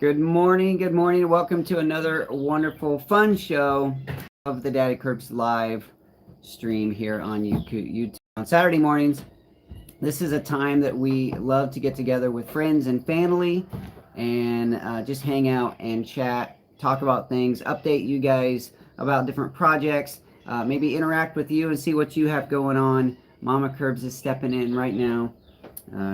Good morning. Good morning. Welcome to another wonderful, fun show of the Daddykirbs live stream here on YouTube on Saturday mornings. This is a time that we love to get together with friends and family and just hang out and chat, talk about things, update you guys about different projects, maybe interact with you and see what you have going on. Mama Kirbs is stepping in right now.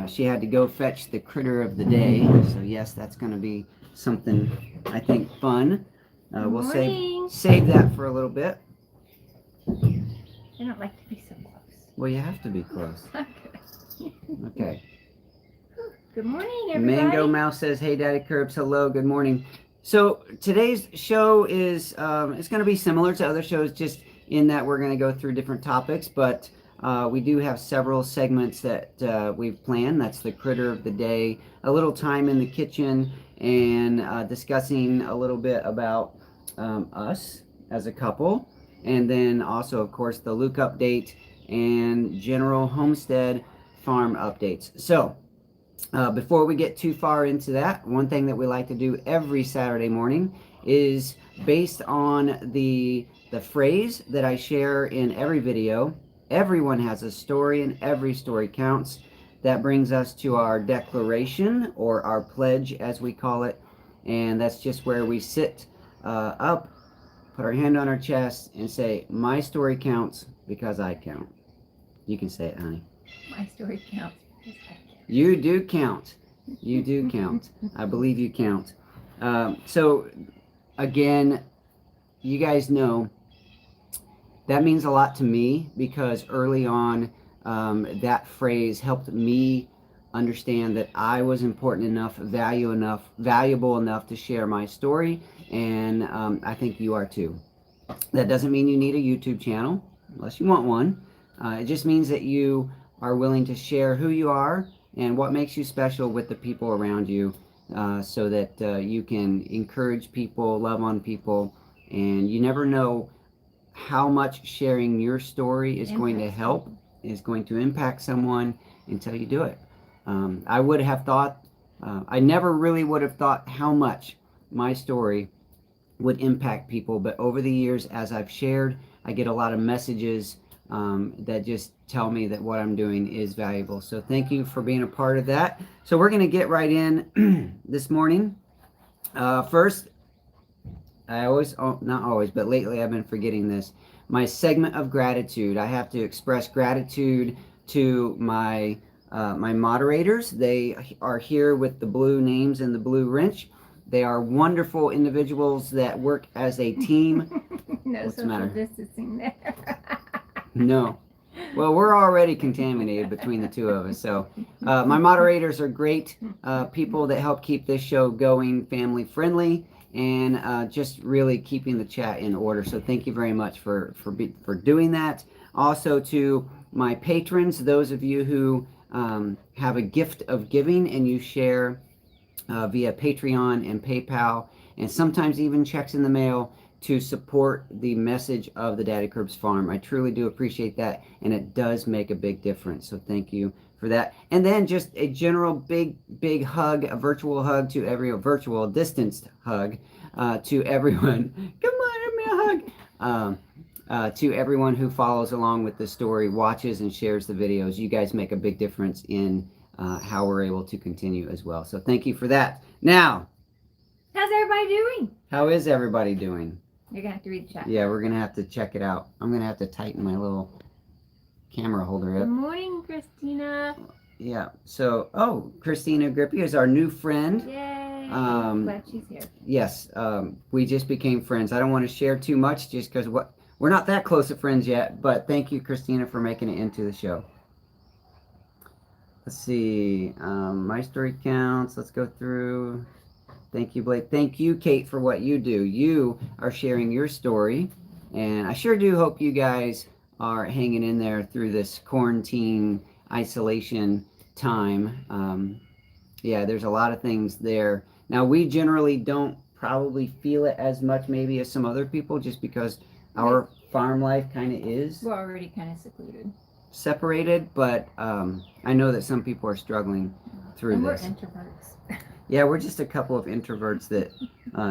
She had to go fetch the critter of the day, so yes, that's going to be something I think fun. We'll save that for a little bit. I don't like to be so close. Well, you have to be close. Okay. Good morning, everybody. Mango Mouse says, "Hey, Daddykirbs, hello, good morning." So today's show is it's going to be similar to other shows, just in that we're going to go through different topics, but we do have several segments that we've planned. That's the critter of the day, a little time in the kitchen, and discussing a little bit about us as a couple, and then also, of course, the Luke update and general Homestead farm updates. So before we get too far into that, one thing that we like to do every Saturday morning is based on the phrase that I share in every video. Everyone has a story and every story counts. That brings us to our declaration, or our pledge as we call it, and that's just where we sit up, put our hand on our chest and say, my story counts because I count. You can say it, honey. My story counts because I count. You do count. You do count. I believe you count. So again, you guys know that means a lot to me, because early on, that phrase helped me understand that I was important enough, valuable enough to share my story, and I think you are too. That doesn't mean you need a YouTube channel, unless you want one. It just means that you are willing to share who you are and what makes you special with the people around you, so that you can encourage people, love on people, and you never know how much sharing your story is going to help, is going to impact someone until you do it. I would have thought, I never really would have thought how much my story would impact people, but over the years, as I've shared, I get a lot of messages that just tell me that what I'm doing is valuable. So thank you for being a part of that. So we're going to get right in this morning. First, not always, but lately I've been forgetting this. My segment of gratitude. I have to express gratitude to my my moderators. They are here with the blue names and the blue wrench. They are wonderful individuals that work as a team. No What's the social matter? distancing there. No. Well, we're already contaminated between the two of us. So my moderators are great people that help keep this show going, family friendly, and just really keeping the chat in order. So thank you very much for doing that. Also to my patrons, those of you who have a gift of giving and you share via Patreon and PayPal, and sometimes even checks in the mail to support the message of the Daddykirbs Farm. I truly do appreciate that, and it does make a big difference. So thank you for that. And then just a general big hug, a virtual hug to virtual distanced hug to everyone. Come on, give me a hug. To everyone who follows along with the story, watches and shares the videos. You guys make a big difference in how we're able to continue as well. So thank you for that. Now, how's everybody doing? How is everybody doing? You're going to have to read the chat. Yeah, we're going to have to check it out. I'm going to have to tighten my little camera holder up. Good morning, Christina. Yeah, so, Christina Grippy is our new friend. Yay. I'm glad she's here. Yes, we just became friends. I don't want to share too much just because we're not that close of friends yet, but thank you, Christina, for making it into the show. Let's see, my story counts. Let's go through. Thank you, Blake. Thank you, Kate, for what you do. You are sharing your story, and I sure do hope you guys are hanging in there through this quarantine isolation time. Yeah, there's a lot of things there. Now, we generally don't probably feel it as much maybe as some other people, just because our farm life kind of is. We're already kind of secluded. Separated, but I know that some people are struggling through and this. We're introverts. Yeah, we're just a couple of introverts that,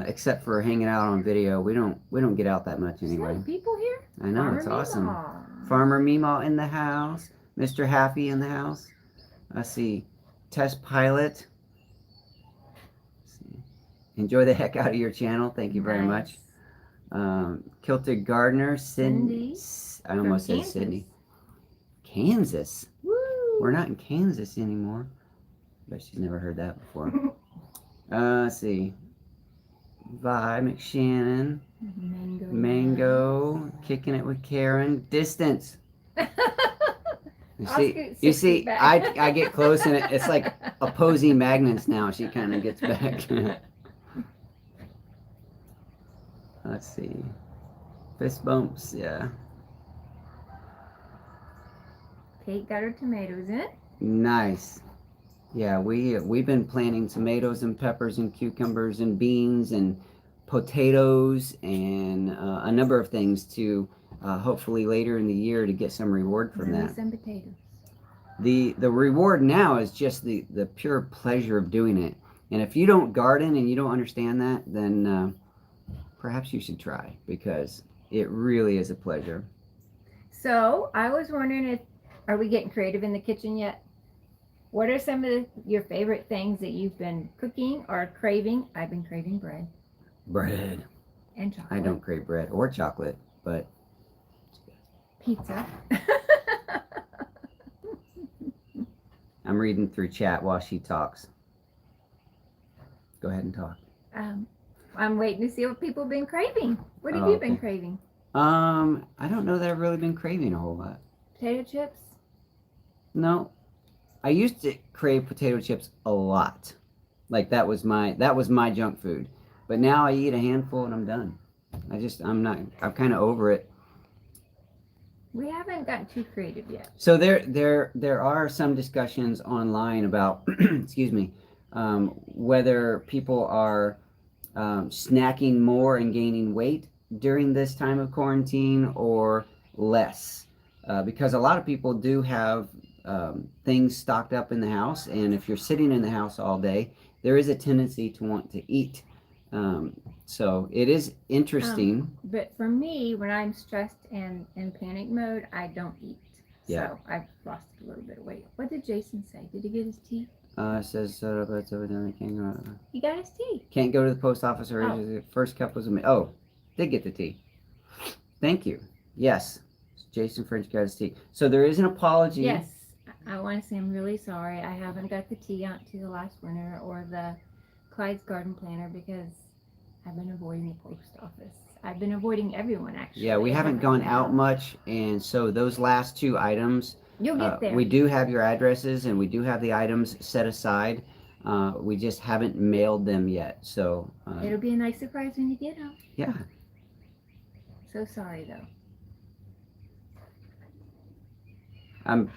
except for hanging out on video, we don't get out that much anyway. Some people here. I know, Farmer it's awesome. Meemaw. Farmer Meemaw in the house. Mr. Happy in the house. Let's see. Test Pilot. Let's see. Enjoy the heck out of your channel. Thank you very much. Kilted Gardener. Cindy. I almost said Kansas. Sydney. Kansas. Woo. We're not in Kansas anymore. Bet she's never heard that before. Let's see. Vi McShannon. Mango. Kicking it with Karen. Distance. You see, I get close and it's like opposing magnets now. She kind of gets back. Let's see. Fist bumps, yeah. Kate got her tomatoes in. Nice. Yeah, we've been planting tomatoes and peppers and cucumbers and beans and potatoes and a number of things to hopefully later in the year to get some reward from that. Some potatoes. The reward now is just the pure pleasure of doing it. And if you don't garden and you don't understand that, then perhaps you should try, because it really is a pleasure. So I was wondering, are we getting creative in the kitchen yet? What are some of your favorite things that you've been cooking or craving? I've been craving bread. Bread. And chocolate. I don't crave bread or chocolate, but pizza. I'm reading through chat while she talks. Go ahead and talk. I'm waiting to see what people have been craving. What have you been craving? I don't know that I've really been craving a whole lot. Potato chips? No. I used to crave potato chips a lot. Like that was my junk food. But now I eat a handful and I'm done. I'm kind of over it. We haven't gotten too creative yet. So there are some discussions online about excuse me, whether people are snacking more and gaining weight during this time of quarantine or less, because a lot of people do have things stocked up in the house, and if you're sitting in the house all day, there is a tendency to want to eat. So it is interesting. But for me, when I'm stressed and in panic mode, I don't eat. Yeah. So I've lost a little bit of weight. What did Jason say? Did he get his tea? It says it's over there. He got his tea. Can't go to the post office or his first cup was did get the tea. Thank you. Yes, Jason French got his tea. So there is an apology. Yes, I want to say I'm really sorry. I haven't got the tea out to the last winter or the Clyde's garden planner because I've been avoiding the post office. I've been avoiding everyone, actually. Yeah, we haven't gone out much, and so those last two items, you'll get there. We do have your addresses, and we do have the items set aside. We just haven't mailed them yet, so it'll be a nice surprise when you get them. Yeah. So sorry, though. I'm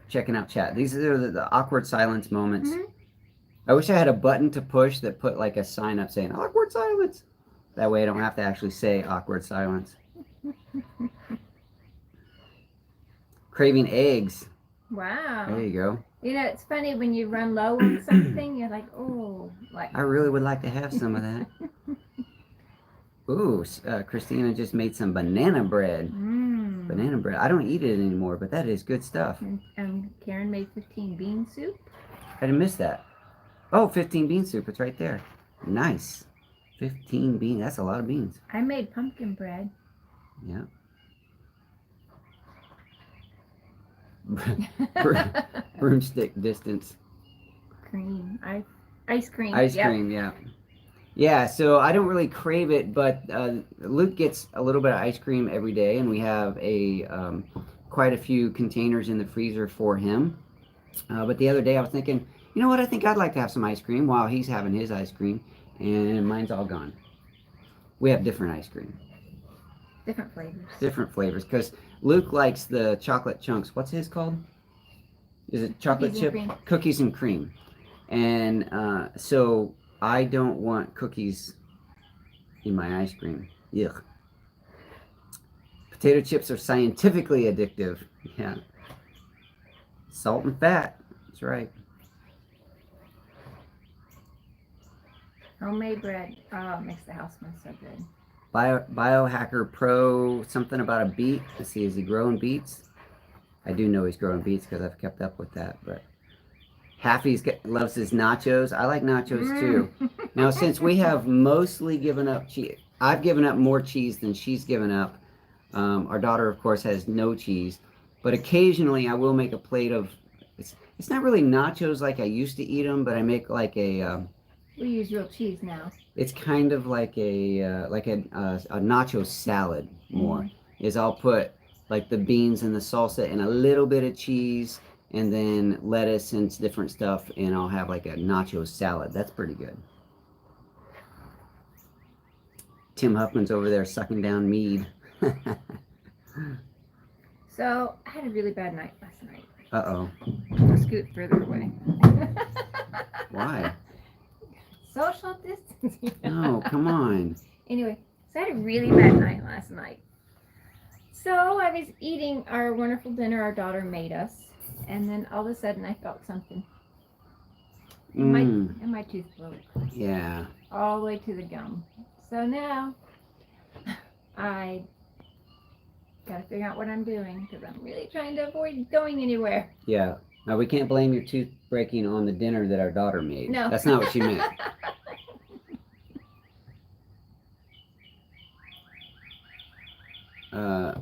checking out chat. These are the awkward silence moments. Mm-hmm. I wish I had a button to push that put like a sign up saying awkward silence. That way I don't have to actually say awkward silence. Craving eggs. Wow. There you go. You know, it's funny when you run low on something, you're like, oh. I really would like to have some of that. Ooh, Christina just made some banana bread. Banana bread. I don't eat it anymore, but that is good stuff. And Karen made 15 bean soup. I didn't miss that. Oh, 15 bean soup. It's right there. Nice. 15 beans. That's a lot of beans. I made pumpkin bread. Yeah. Broomstick distance. Cream. Ice cream. Ice cream, yeah. Yeah, so I don't really crave it, but Luke gets a little bit of ice cream every day, and we have quite a few containers in the freezer for him. But the other day I was thinking, you know what, I think I'd like to have some ice cream while he's having his ice cream, and mine's all gone. We have different ice cream. Different flavors. Different flavors, because Luke likes the chocolate chunks. What's his called? Is it chocolate chip? Cookies and cream. And so I don't want cookies in my ice cream. Yuck. Potato chips are scientifically addictive. Yeah. Salt and fat. That's right. Homemade bread. Oh, it makes the house smell so good. Biohacker Pro, something about a beet. Let's see, is he growing beets? I do know he's growing beets because I've kept up with that. But loves his nachos. I like nachos too. Now, since we have mostly given up cheese, I've given up more cheese than she's given up. Our daughter, of course, has no cheese. But occasionally I will make a plate of, it's not really nachos like I used to eat them, but I make like a, We use real cheese now. it's kind of like a nacho salad more. Is I'll put like the beans and the salsa and a little bit of cheese and then lettuce and different stuff, and I'll have like a nacho salad. That's pretty good. Tim Huffman's over there sucking down mead. So I had a really bad night last night. Uh-oh. I'll scoot further away. Why? Social distancing. No, come on. Anyway, so I had a really bad night last night. So I was eating our wonderful dinner our daughter made us, and then all of a sudden I felt something in my tooth broke. Yeah. All the way to the gum. So now I gotta figure out what I'm doing because I'm really trying to avoid going anywhere. Yeah. Now, we can't blame your tooth breaking on the dinner that our daughter made. No. That's not what she meant.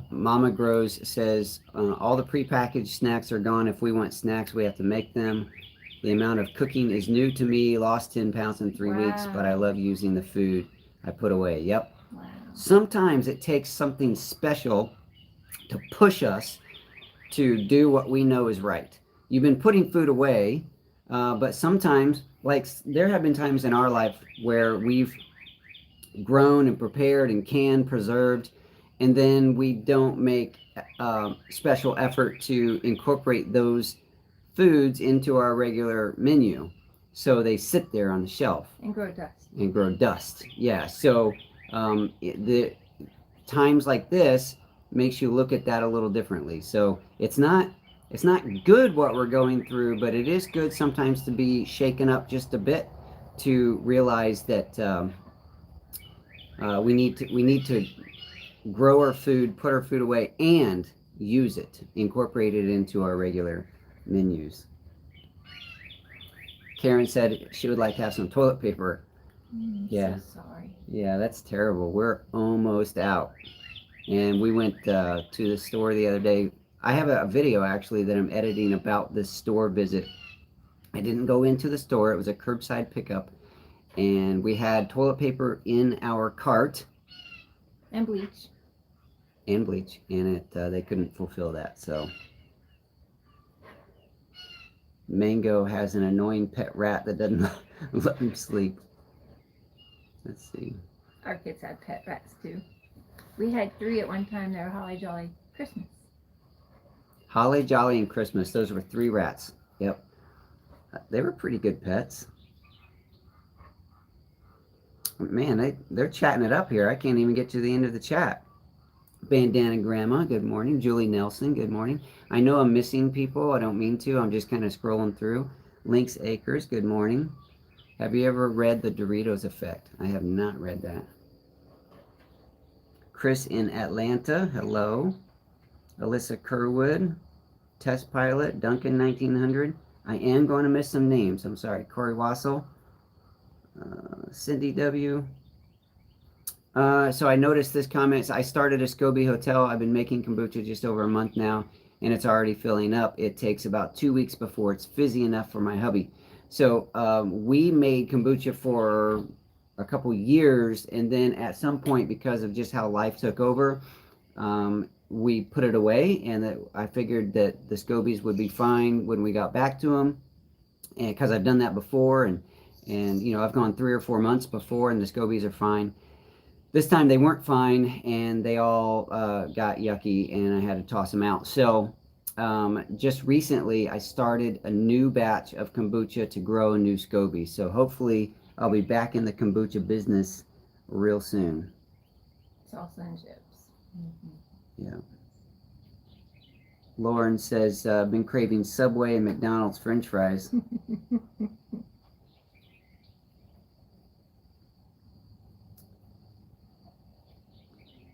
Mama Grows says, all the prepackaged snacks are gone. If we want snacks, we have to make them. The amount of cooking is new to me. Lost 10 pounds in 3 weeks, but I love using the food I put away. Yep. Wow. Sometimes it takes something special to push us to do what we know is right. You've been putting food away, but sometimes, like there have been times in our life where we've grown and prepared and canned, preserved, and then we don't make special effort to incorporate those foods into our regular menu. So they sit there on the shelf. And grow dust. And grow dust. Yeah. So the times like this makes you look at that a little differently. So it's not good what we're going through, but it is good sometimes to be shaken up just a bit to realize that we need to grow our food, put our food away, and use it, incorporate it into our regular menus. Karen said she would like to have some toilet paper. Yeah. So sorry. Yeah, that's terrible. We're almost out. And we went to the store the other day. I have a video actually that I'm editing about this store visit. I didn't go into the store. It was a curbside pickup. And we had toilet paper in our cart. And bleach. And bleach. And they couldn't fulfill that. So Mango has an annoying pet rat that doesn't let him sleep. Let's see. Our kids had pet rats too. We had 3 at one time. They were Holly Jolly Christmas. Holly Jolly and Christmas. Those were 3 rats. Yep. They were pretty good pets. Man, they're chatting it up here. I can't even get to the end of the chat. Bandana Grandma, good morning. Julie Nelson, good morning. I know I'm missing people. I don't mean to. I'm just kind of scrolling through. Lynx Acres, good morning. Have you ever read The Doritos Effect? I have not read that. Chris in Atlanta, hello. Alyssa Kerwood, Test Pilot, Duncan 1900. I am going to miss some names. I'm sorry. Corey Wassel, Cindy W. So I noticed this comment. I started a SCOBY hotel. I've been making kombucha just over a month now, and it's already filling up. It takes about 2 weeks before it's fizzy enough for my hubby. So we made kombucha for a couple years, and then at some point, because of just how life took over, we put it away, and I figured that the SCOBYs would be fine when we got back to them, and because I've done that before, and you know, I've gone 3 or 4 months before, and the SCOBYs are fine. This time they weren't fine, and they all got yucky, and I had to toss them out. So just recently, I started a new batch of kombucha to grow a new SCOBY. So hopefully, I'll be back in the kombucha business real soon. Salsa and chips. Yeah. Lauren says, been craving Subway and McDonald's French fries.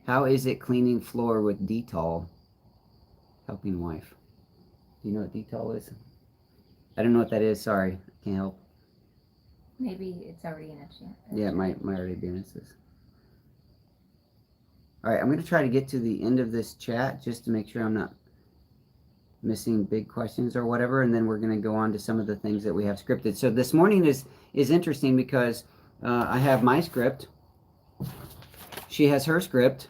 How is it cleaning floor with Dettol? Helping wife. Do you know what Dettol is? I don't know what that is. Sorry. Can't help. Maybe it's already in a chat. Yeah, it might already be in this. All right, I'm going to try to get to the end of this chat just to make sure I'm not missing big questions or whatever, and then we're going to go on to some of the things that we have scripted. So this morning is interesting because I have my script. She has her script,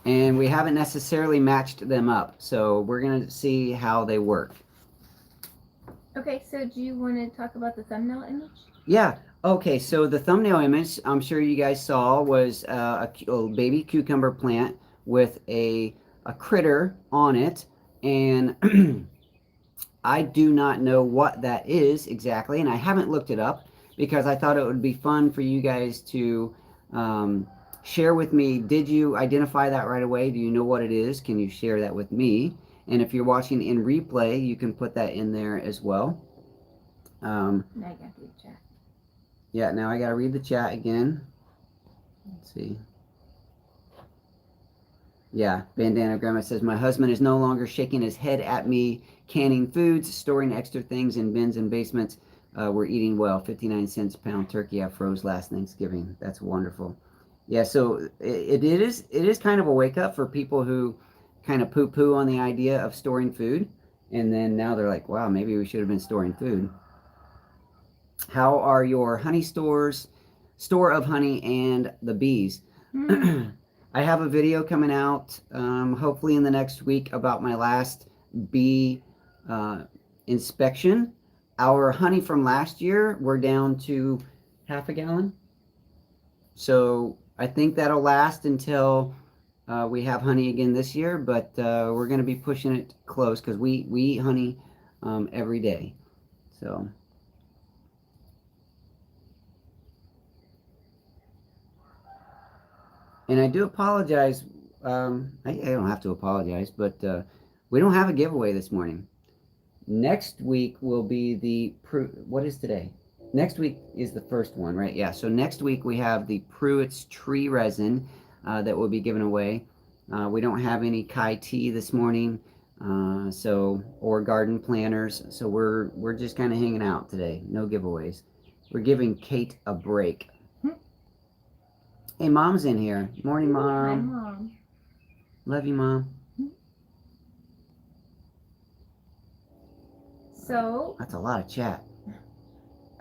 and we haven't necessarily matched them up. So we're going to see how they work. Okay, so do you want to talk about the thumbnail image? Yeah. Okay, so the thumbnail image, I'm sure you guys saw, was a baby cucumber plant with a critter on it. And I do not know what that is exactly, and I haven't looked it up because I thought it would be fun for you guys to share with me. Did you identify that right away? Do you know what it is? Can you share that with me? And if you're watching in replay, you can put that in there as well. Now I got the chat. Yeah, now I got to read the chat again. Let's see. Yeah, Bandana Grandma says, my husband is no longer shaking his head at me, canning foods, storing extra things in bins and basements. We're eating well. 59 cents a pound turkey I froze last Thanksgiving. That's wonderful. Yeah, so it is kind of a wake up for people who kind of poo-poo on the idea of storing food. And then now they're like, wow, maybe we should have been storing food. How are your honey stores, store of honey and the bees? I have a video coming out hopefully in the next week about my last bee inspection. Our honey from last year, we're down to half a gallon. So I think that'll last until we have honey again this year, but we're going to be pushing it close because we eat honey every day. So... And I do apologize. I don't have to apologize, but we don't have a giveaway this morning. Next week will be the... What is today? Next week is the first one, right? Yeah, so next week we have the Pruitt's tree resin that will be given away. We don't have any Kai tea this morning, or garden planters. So we're just kind of hanging out today. No giveaways. We're giving Kate a break. Hey, Mom's in here. Morning, Mom. Hi, Mom. Love you, Mom. So... That's a lot of chat.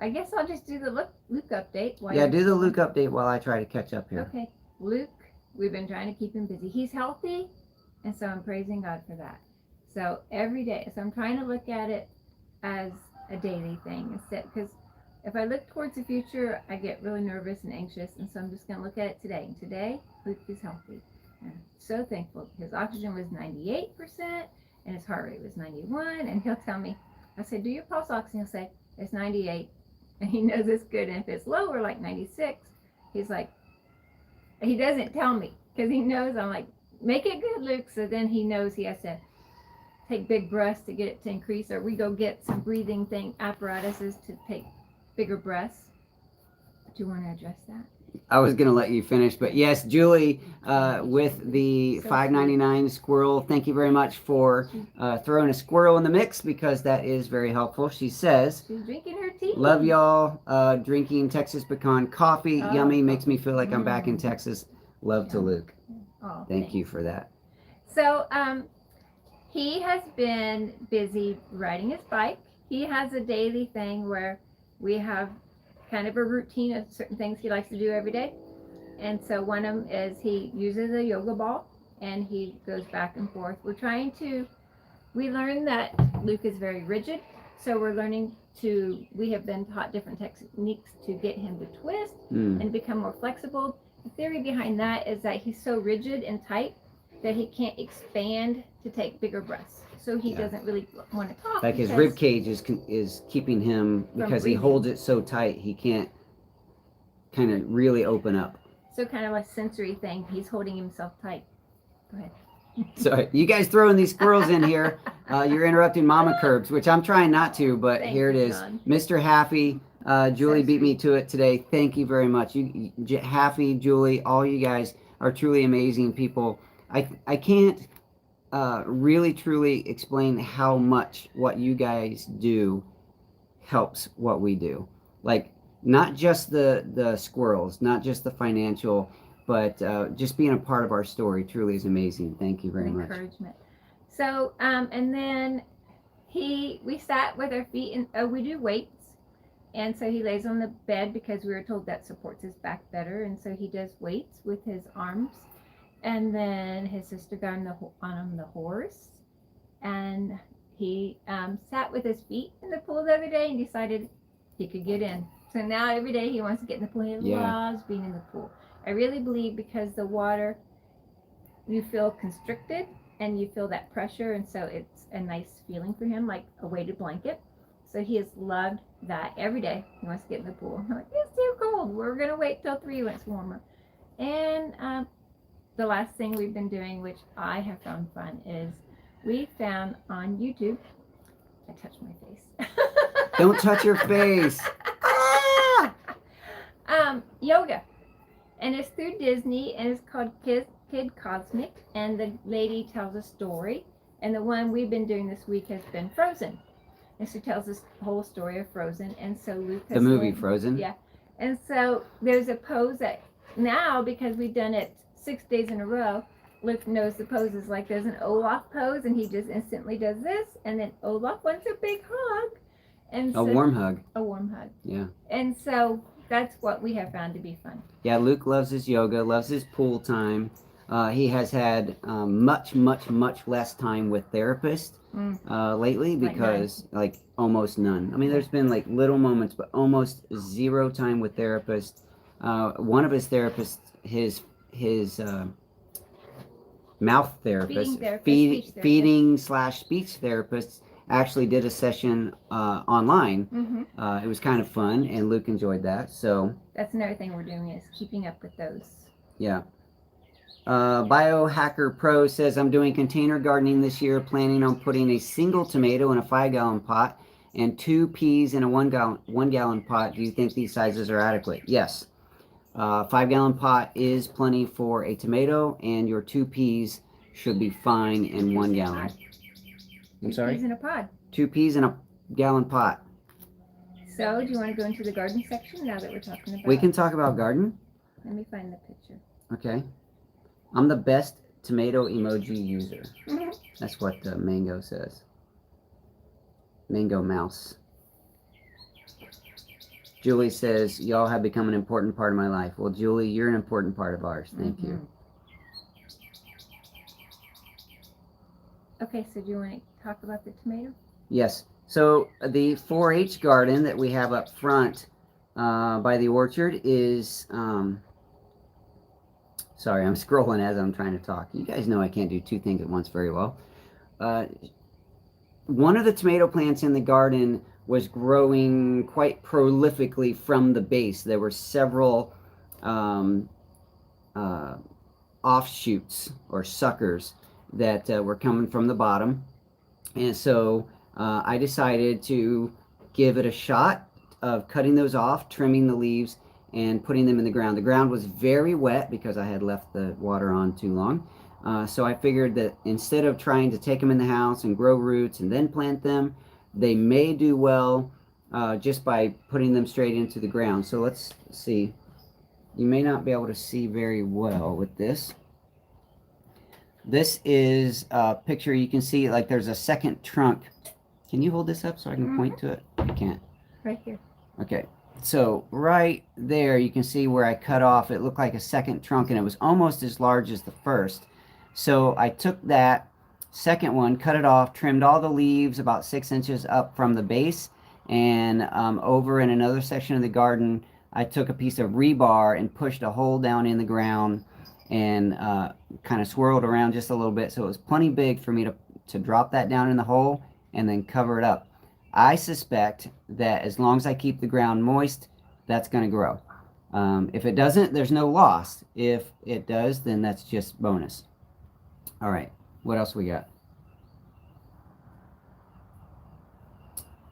I guess I'll just do the Luke update. Yeah, do the Luke update while I try to catch up here. Okay. Luke, we've been trying to keep him busy. He's healthy, and so I'm praising God for that. So every day, so I'm trying to look at it as a daily thing instead, because if I look towards the future, I get really nervous and anxious, and so I'm just going to look at it today. And today, Luke is healthy. And I'm so thankful. His oxygen was 98%, and his heart rate was 91, and he'll tell me, I said, do your pulse oxygen? He'll say, it's 98, and he knows it's good. And if it's lower, like 96, he's like, he doesn't tell me, because he knows I'm like, make it good, Luke. So then he knows he has to take big breaths to get it to increase, or we go get some breathing apparatuses to take bigger breaths. Do you want to address that? I was going to let you finish, but yes, Julie, with the $5.99 squirrel, thank you very much for throwing a squirrel in the mix, because that is very helpful. She says, she's drinking her tea. Love y'all, drinking Texas pecan coffee. Yummy, makes me feel like I'm back in Texas. Love to Luke. Oh, Thank you for that. So he has been busy riding his bike. He has a daily thing where we have kind of a routine of certain things he likes to do every day. And so one of them is he uses a yoga ball and he goes back and forth. We learned that Luke is very rigid. So we have been taught different techniques to get him to twist and become more flexible. The theory behind that is that he's so rigid and tight that he can't expand to take bigger breaths. So he doesn't really want to talk. Like his rib cage is keeping him, because he holds it so tight, he can't kind of really open up. So kind of a sensory thing. He's holding himself tight. Go ahead. So you guys throwing these squirrels in here. You're interrupting Mama Curbs, which I'm trying not to, but here it is. John. Mr. Haffy, Julie beat me to it today. Thank you very much. Haffy, Julie, all you guys, are truly amazing people. I can't really truly explain how much what you guys do helps what we do. Like, not just the squirrels, not just the financial, but just being a part of our story truly is amazing. Thank you very much. Encouragement. So, and then we sat with our feet, and we do weights. And so he lays on the bed because we were told that supports his back better. And so he does weights with his arms. And then his sister got on the horse. And he sat with his feet in the pool the other day and decided he could get in. So now every day he wants to get in the pool. He loves being in the pool. I really believe because the water, you feel constricted and you feel that pressure. And so it's a nice feeling for him, like a weighted blanket. So he has loved that every day. He wants to get in the pool. I'm like, it's too cold. We're going to wait till 3 when it's warmer. And the last thing we've been doing, which I have found fun, is we found on YouTube, I touched my face. Don't touch your face. Yoga. And it's through Disney, and it's called Kid Cosmic. And the lady tells a story. And the one we've been doing this week has been Frozen. And she tells this whole story of Frozen. And so Luke has the movie Frozen? Yeah. And so there's a pose that now, because we've done it 6 days in a row, Luke knows the poses. Like there's an Olaf pose, and he just instantly does this. And then Olaf wants a big hug. And so, a warm hug. A warm hug. Yeah. And so that's what we have found to be fun. Yeah, Luke loves his yoga, loves his pool time. He has had much less time with therapists lately because like almost none. I mean, there's been like little moments, but almost zero time with therapists. One of his therapists, his mouth therapist, feeding/speech therapist, actually did a session online. It was kind of fun, and Luke enjoyed that. So that's another thing we're doing is keeping up with those. Yeah. Biohacker Pro says, I'm doing container gardening this year, planning on putting a single tomato in a 5-gallon pot and 2 peas in a 1-gallon pot. Do you think these sizes are adequate? Yes. 5-gallon pot is plenty for a tomato, and your 2 peas should be fine in 1 gallon. I'm sorry? 2 peas in a pod. 2 peas in a gallon pot. So, do you want to go into the garden section now that we're talking about? We can talk about garden. Let me find the picture. Okay. I'm the best tomato emoji user. That's what Mango says. Mango Mouse. Julie says, y'all have become an important part of my life. Well, Julie, you're an important part of ours. Thank you. Okay, so do you want to talk about the tomato? Yes. So the 4-H garden that we have up front by the orchard is... sorry, I'm scrolling as I'm trying to talk. You guys know I can't do 2 things at once very well. One of the tomato plants in the garden was growing quite prolifically from the base. There were several offshoots or suckers that were coming from the bottom. And so I decided to give it a shot of cutting those off, trimming the leaves, and putting them in the ground. The ground was very wet because I had left the water on too long. So I figured that instead of trying to take them in the house and grow roots and then plant them, they may do well just by putting them straight into the ground. So let's see. You may not be able to see very well with this. This is a picture. You can see like there's a second trunk. Can you hold this up so I can point to it? I can't. Right here. Okay. So right there, you can see where I cut off. It looked like a second trunk, and it was almost as large as the first. So I took that second one, cut it off, trimmed all the leaves about 6 inches up from the base, and over in another section of the garden, I took a piece of rebar and pushed a hole down in the ground and kind of swirled around just a little bit, so it was plenty big for me to drop that down in the hole and then cover it up. I suspect that as long as I keep the ground moist, that's going to grow. If it doesn't, there's no loss. If it does, then that's just bonus. All right, what else we got?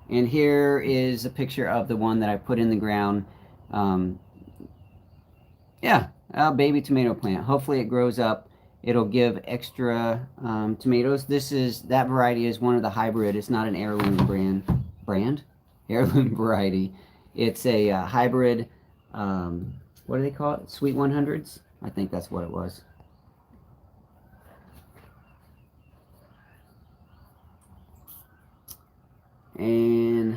And here is a picture of the one that I put in the ground. Yeah, A baby tomato plant. Hopefully it grows up. It'll give extra tomatoes. That variety is one of the hybrid. It's not an heirloom brand? Heirloom variety. It's a hybrid, what do they call it? Sweet 100s? I think that's what it was. And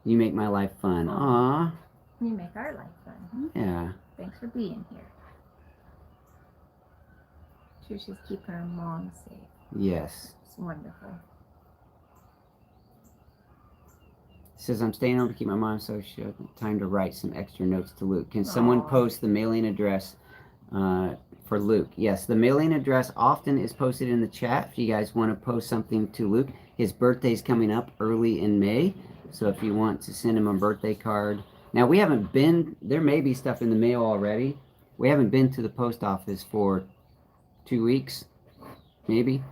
you make my life fun. Aww. You make our life fun. Yeah. Thanks for being here. Trisha's keeping her mom safe. Yes. It's wonderful. Says, I'm staying home to keep my mom so she has time to write some extra notes to Luke. Can someone post the mailing address for Luke? Yes, the mailing address often is posted in the chat if you guys want to post something to Luke. His birthday's coming up early in May, so if you want to send him a birthday card. Now, we haven't been, there may be stuff in the mail already. We haven't been to the post office for 2 weeks, maybe.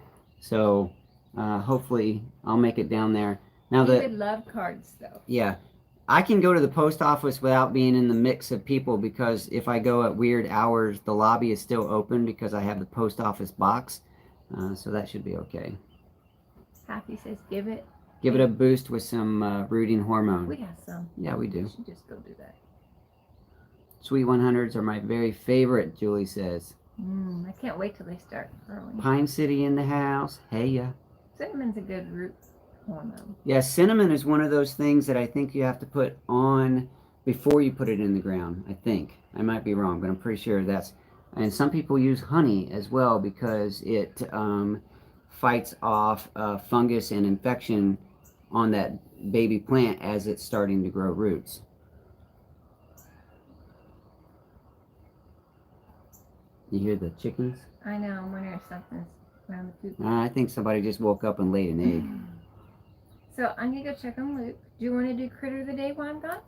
So, hopefully, I'll make it down there. Now, He would love cards, though. Yeah. I can go to the post office without being in the mix of people because if I go at weird hours, the lobby is still open because I have the post office box. So that should be okay. Happy says, give it a boost with some rooting hormone. We have some. Yeah, we do. We should just go do that. Sweet 100s are my very favorite, Julie says. I can't wait till they start growing. Pine City in the house. Hey, ya. Cinnamon's a good root hormone. Yeah, cinnamon is one of those things that I think you have to put on before you put it in the ground, I think. I might be wrong, but I'm pretty sure that's... And some people use honey as well because it fights off fungus and infection on that baby plant as it's starting to grow roots. You hear the chickens? I know, I'm wondering if something's around the coop. I think somebody just woke up and laid an egg. So I'm going to go check on Luke. Do you want to do Critter of the Day while I'm gone?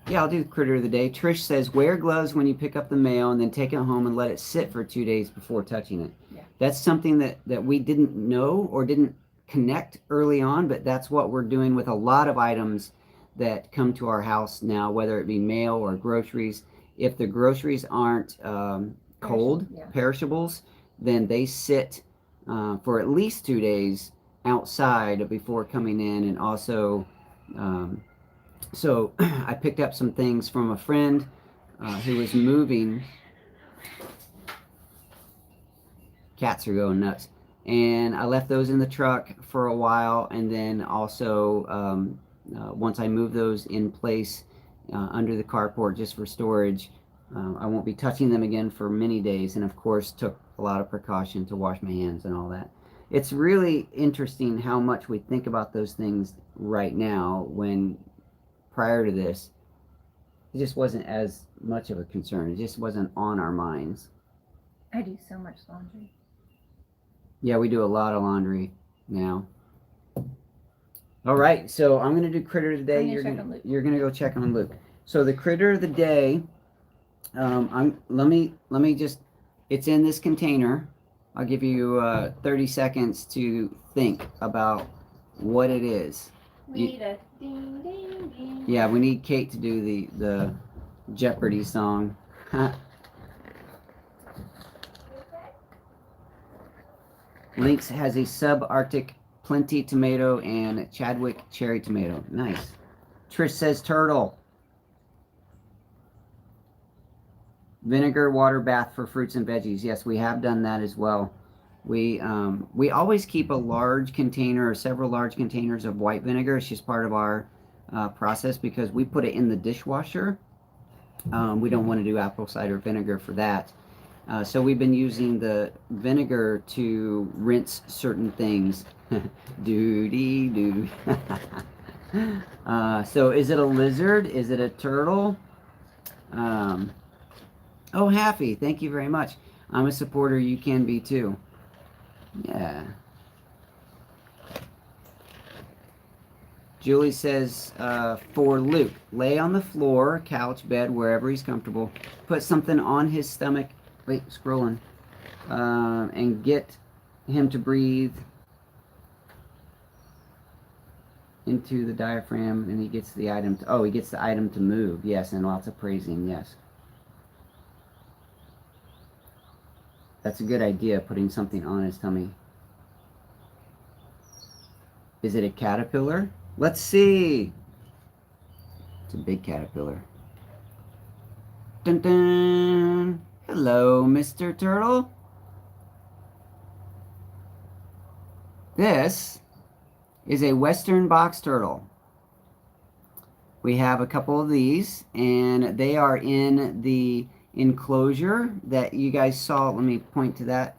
Yeah, I'll do Critter of the Day. Trish says, wear gloves when you pick up the mail and then take it home and let it sit for 2 days before touching it. Yeah. That's something that we didn't know or didn't connect early on, but that's what we're doing with a lot of items that come to our house now, whether it be mail or groceries. If the groceries aren't cold, perishables, then they sit for at least 2 days outside before coming in. And also so I picked up some things from a friend who was moving. Cats are going nuts. And I left those in the truck for a while, and then also once I move those in place under the carport just for storage, I won't be touching them again for many days, and of course took a lot of precaution to wash my hands and all that. It's really interesting how much we think about those things right now when prior to this it just wasn't as much of a concern. It just wasn't on our minds. I do so much laundry. Yeah, we do a lot of laundry now. All right, so I'm going to do Critter of the Day. You're going to go check on Luke. So the Critter of the Day, let me just, it's in this container. I'll give you 30 seconds to think about what it is. We need a ding, ding, ding. Yeah, we need Kate to do the Jeopardy song. Lynx has a subarctic plenty tomato and Chadwick cherry tomato. Nice. Trish says turtle. Vinegar water bath for fruits and veggies. Yes, we have done that as well. We always keep a large container or several large containers of white vinegar. It's just part of our process because we put it in the dishwasher. We don't want to do apple cider vinegar for that. So we've been using the vinegar to rinse certain things. Doo-dee-doo. So is it a lizard? Is it a turtle? Oh, Happy, thank you very much. I'm a supporter. You can be too. Yeah. Julie says, for Luke, lay on the floor, couch, bed, wherever he's comfortable. Put something on his stomach. Wait, scrolling. And get him to breathe into the diaphragm, and he gets the item to, he gets the item to move. Yes, and lots of praising. Yes. That's a good idea, putting something on his tummy. Is it a caterpillar? Let's see. It's a big caterpillar. Dun dun. Hello, Mr. Turtle. This is a western box turtle. We have a couple of these, and they are in the enclosure that you guys saw. Let me point to that.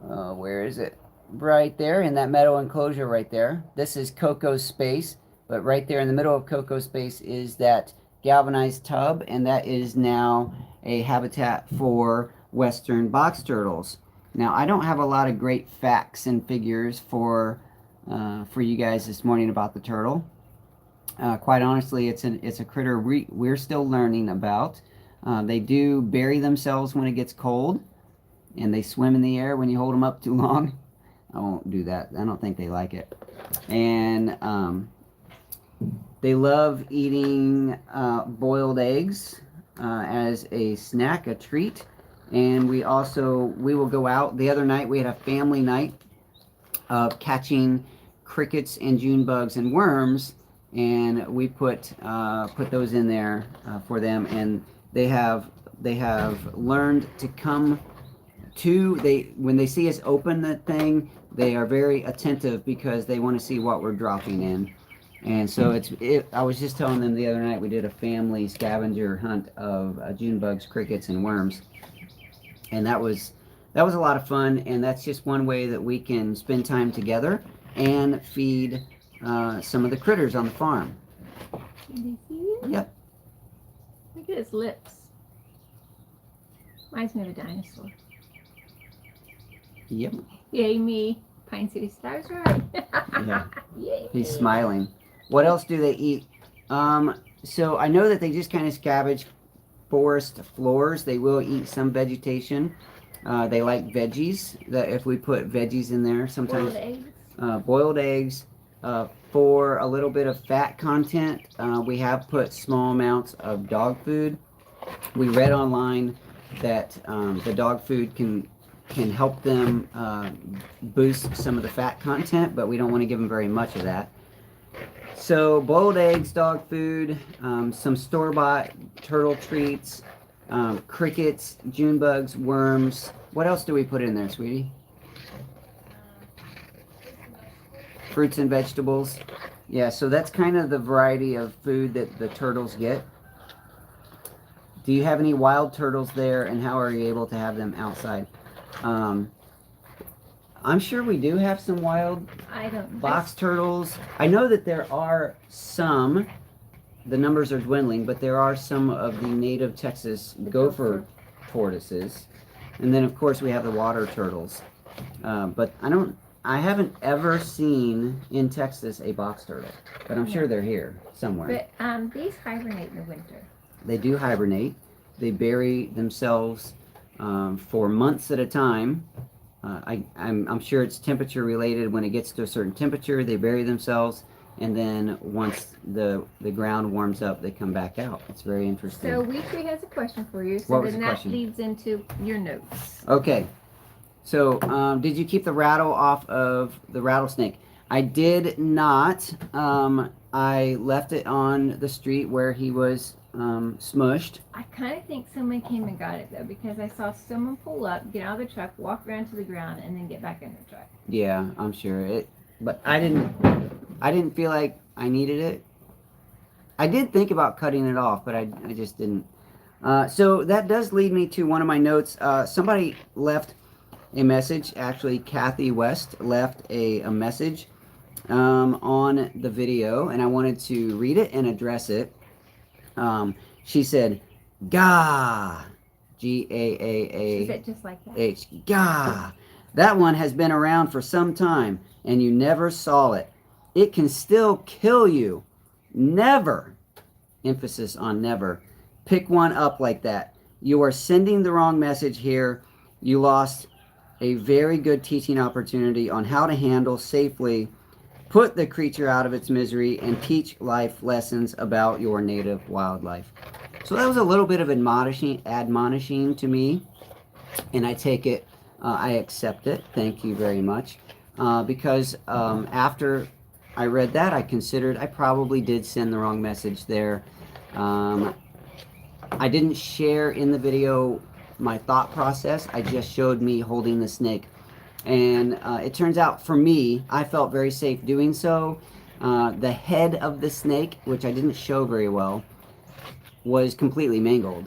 Where is it? Right there in that metal enclosure right there. This is Coco's space, but right there in the middle of Coco's space is that galvanized tub, and that is now a habitat for western box turtles. Now, I don't have a lot of great facts and figures for you guys this morning about the turtle. Quite honestly, it's a critter we're still learning about. They do bury themselves when it gets cold, and they swim in the air when you hold them up too long. I won't do that. I don't think they like it. And they love eating boiled eggs as a snack, a treat. And we will go out. The other night we had a family night of catching crickets and June bugs and worms, and we put those in there for them, and they have learned to come to, when they see us open the thing, they are very attentive because they want to see what we're dropping in. And so I was just telling them the other night, we did a family scavenger hunt of June bugs, crickets, and worms, and that was a lot of fun. And that's just one way that we can spend time together and feed some of the critters on the farm. Can they see you? Yep. Look at his lips. Reminds me of a dinosaur. Yep. Yay me. Pine City Stars right. Yeah. Yay. He's smiling. What else do they eat? So I know that they just kind of scavenge forest floors. They will eat some vegetation. They like veggies. That if we put veggies in there, sometimes boiled eggs. For a little bit of fat content, we have put small amounts of dog food. We read online that the dog food can help them boost some of the fat content, but we don't want to give them very much of that. So boiled eggs, dog food, some store-bought turtle treats, crickets, June bugs, worms. What else do we put in there, sweetie? Fruits and vegetables. Yeah, so that's kind of the variety of food that the turtles get. Do you have any wild turtles there, and how are you able to have them outside? I'm sure we do have some wild box turtles. I know that there are some, the numbers are dwindling, but there are some of the native Texas gopher tortoises. And then of course we have the water turtles. But I haven't ever seen in Texas a box turtle, but I'm sure they're here somewhere. But these hibernate in the winter. They do hibernate. They bury themselves for months at a time. I'm sure it's temperature related. When it gets to a certain temperature, they bury themselves, and then once the ground warms up, they come back out. It's very interesting. So Weetree has a question for you. So What was then the that question? leads into your notes. Okay. So, did you keep the rattle off of the rattlesnake? I did not. I left it on the street where he was smushed. I kind of think someone came and got it though, because I saw someone pull up, get out of the truck, walk around to the ground, and then get back in the truck. Yeah, I'm sure it. But I didn't feel like I needed it. I did think about cutting it off, but I just didn't. So that does lead me to one of my notes. Somebody left a message. Actually, Kathy West left a message on the video, and I wanted to read it and address it. She said, "Gah, G-A-A-A." She said just like that. H. Gah, that one has been around for some time, and you never saw it. It can still kill you. Never, emphasis on never, pick one up like that. You are sending the wrong message here. You lost a very good teaching opportunity on how to handle safely, put the creature out of its misery, and teach life lessons about your native wildlife. So that was a little bit of admonishing to me. and I take it, I accept it. Thank you very much. Because after I read that, I considered I probably did send the wrong message there. I didn't share in the video my thought process. I just showed me holding the snake. And it turns out for me, I felt very safe doing so. The head of the snake, which I didn't show very well, was completely mangled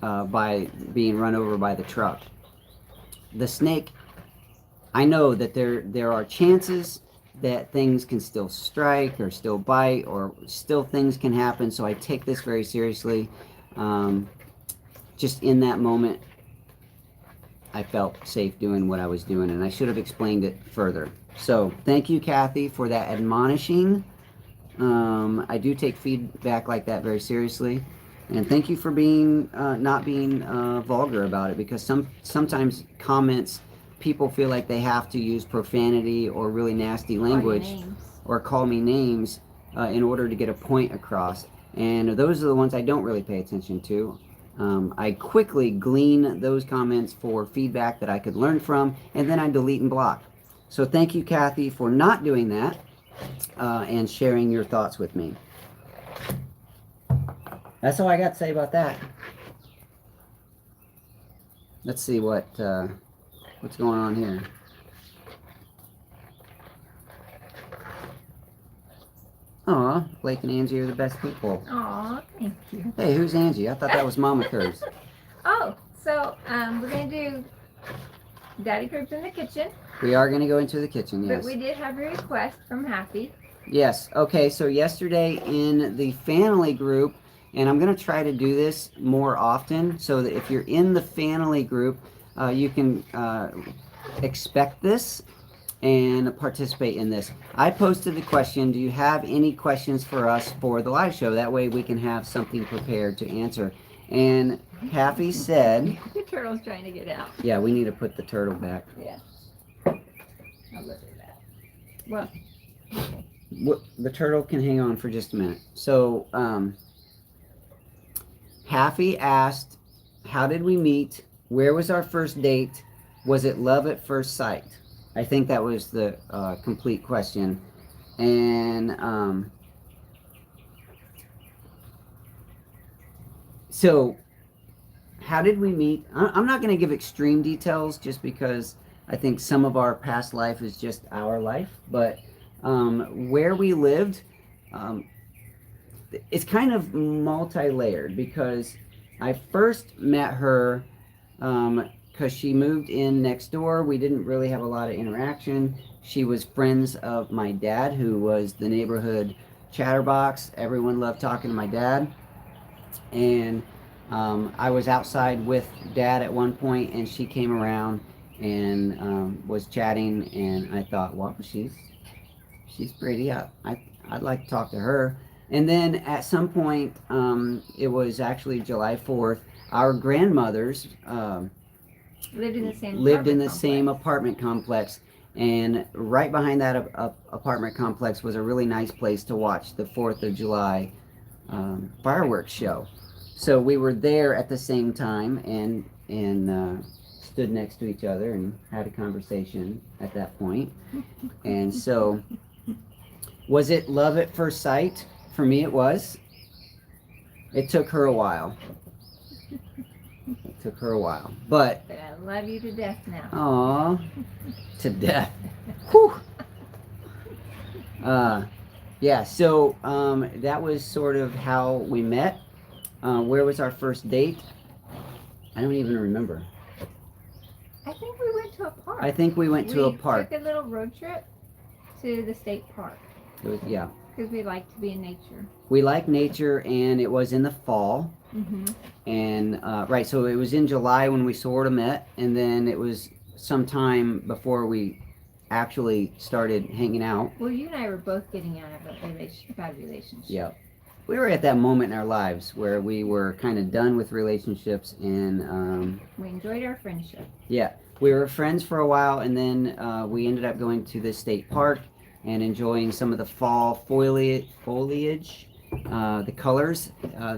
by being run over by the truck. The snake, I know that there are chances that things can still strike or still bite or still things can happen, so I take this very seriously. Just in that moment, I felt safe doing what I was doing, and I should have explained it further. So thank you, Kathy, for that admonishing. I do take feedback like that very seriously, and thank you for being not being vulgar about it, because sometimes comments, people feel like they have to use profanity or really nasty language or call me names in order to get a point across, and those are the ones I don't really pay attention to. I quickly glean those comments for feedback that I could learn from, and then I delete and block. So thank you, Kathy, for not doing that and sharing your thoughts with me. That's all I got to say about that. Let's see what's going on here. Aw, Blake and Angie are the best people. Aw, thank you. Hey, who's Angie? I thought that was Mama Curves. Oh, so we're going to do Daddykirbs in the kitchen. We are going to go into the kitchen, yes. But we did have a request from Happy. Yes. Okay, so yesterday in the Fanily group, and I'm going to try to do this more often, so that if you're in the Fanily group, you can expect this and participate in this. I posted the question, do you have any questions for us for the live show? That way we can have something prepared to answer. And Happy said... The turtle's trying to get out. Yeah, we need to put the turtle back. Yeah. I'll look at that. Well, okay. The turtle can hang on for just a minute. So, Happy asked, how did we meet? Where was our first date? Was it love at first sight? I think that was the complete question. And so how did we meet? I'm not going to give extreme details just because I think some of our past life is just our life. But where we lived, it's kind of multi-layered, because I first met her because she moved in next door. We didn't really have a lot of interaction. She was friends of my dad, who was the neighborhood chatterbox. Everyone loved talking to my dad. And I was outside with Dad at one point, and she came around and was chatting, and I thought, well, she's pretty. I'd like to talk to her. And then at some point, it was actually July 4th, our grandmothers lived in the same apartment complex, and right behind that apartment complex was a really nice place to watch the 4th of July fireworks show. So we were there at the same time, and stood next to each other and had a conversation at that point. And so, was it love at first sight? For me, it was. It took her a while. It took her a while, but I love you to death now. Aw, to death. Whew. Yeah, so that was sort of how we met. Where was our first date? I don't even remember. I think we went to a park. I think we went to a park. We took a little road trip to the state park. It was, yeah. Because we like to be in nature. We like nature, and it was in the fall. Mm-hmm. And, right, so it was in July when we sort of met, and then it was some time before we actually started hanging out. Well, you and I were both getting out of a bad relationship. Yeah. We were at that moment in our lives where we were kind of done with relationships, and we enjoyed our friendship. Yeah, we were friends for a while, and then we ended up going to the state park and enjoying some of the fall foliage, the colors